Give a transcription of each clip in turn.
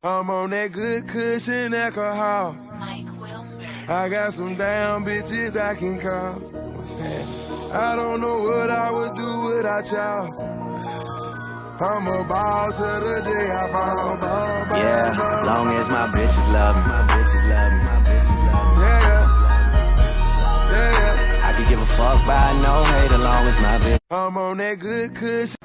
I'm on that good cushion alcohol. I got some damn bitches I can call. What's that? I don't know what I would do without y'all. I'm a ball till the day I fall. Yeah, long as my bitches love me, my bitches love me, my bitches love me. Yeah. I could give a fuck by no hate as long as my bitch. I'm on that good cushion.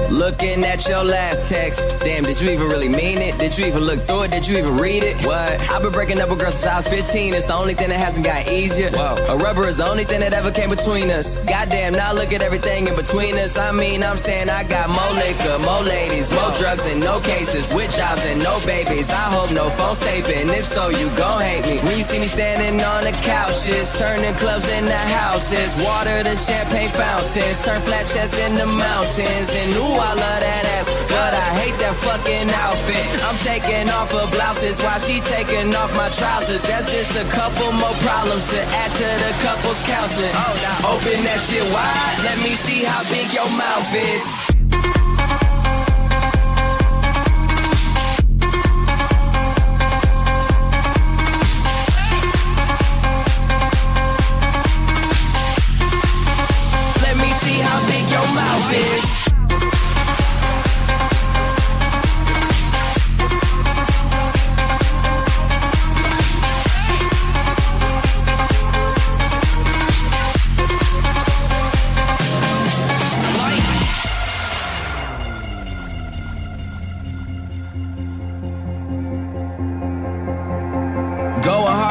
Looking at your last text. Damn, did you even really mean it? Did you even look through it? Did you even read it? What? I've been breaking up with girls since I was 15. It's the only thing that hasn't got easier. Whoa. A rubber is the only thing that ever came between us. Goddamn, now look at everything in between us. I mean, I'm saying I got more liquor, more ladies, more drugs and no cases, with jobs and no babies. I hope no phone's taping. If so, you gon' hate me. When you see me standing on the couches, turning clubs into houses, water to champagne fountains, turn flat chests into mountains. And ooh, I love that ass, but I hate that fucking outfit. I'm taking off her blouses while she taking off my trousers. That's just a couple more problems to add to the couple's counseling. Oh, now open that shit wide, let me see how big your mouth is. Let me see how big your mouth is.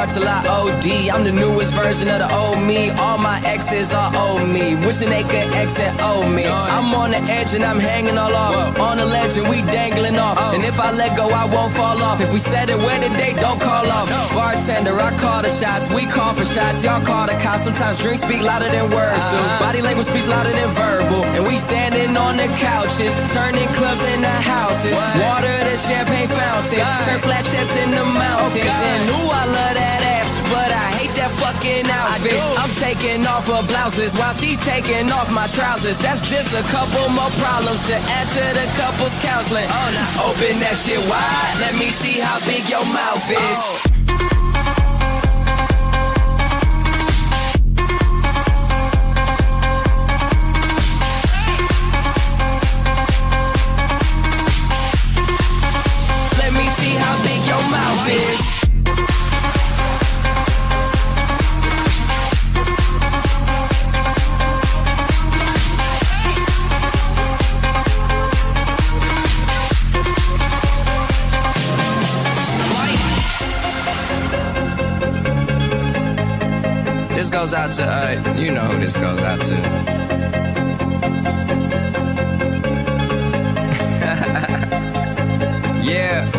Till I OD, I'm the newest version of the old me. All my exes are old me, wishing they could X and O me. I'm on the edge and I'm hanging all off. On the ledge and we dangling off. And if I let go, I won't fall off. If we said it where the date, don't call off. Bartender, I call the shots. We call for shots, y'all call the cops. Sometimes drinks speak louder than words do. Body language speaks louder than verbal. And we standing on the couches, turning clubs into houses, water to champagne fountains, turn flat chests into mountains. And ooh, I love that ass, but I hate that fucking outfit. I'm taking off her blouses while she taking off my trousers. That's just a couple more problems to add to the couple's counseling. Oh, now open that shit wide, let me see how big your mouth is. Let me see how big your mouth is. This goes out to, you know who this goes out to. Yeah.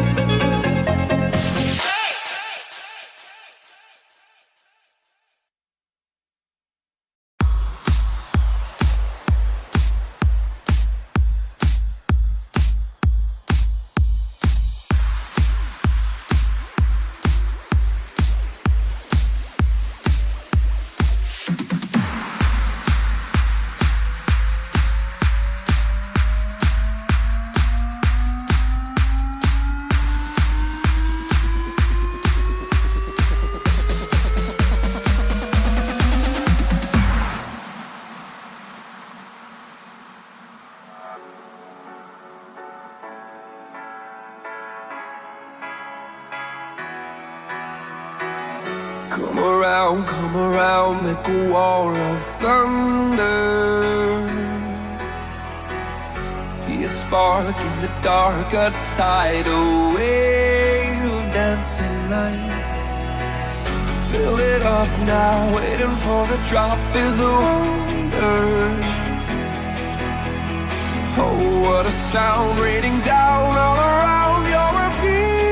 Come around, make a wall of thunder. Be a spark in the dark, a tidal wave of dancing light. Fill it up now, waiting for the drop is the wonder. Oh, what a sound raining down all around your appeal.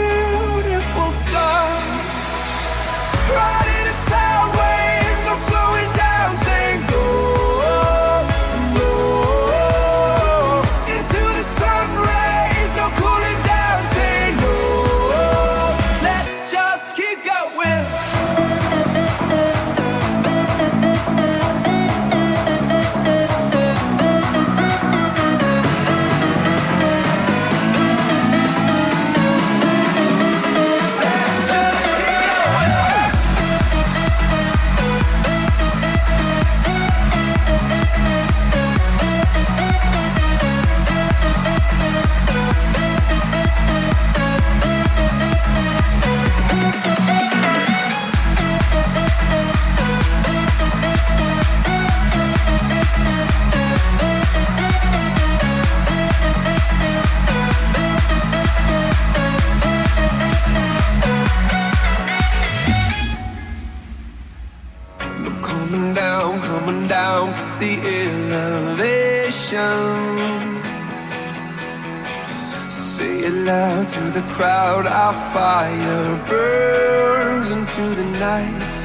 to the crowd, our fire burns into the night.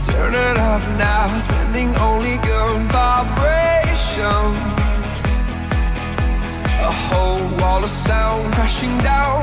Turn it up now, sending only good vibrations. A whole wall of sound crashing down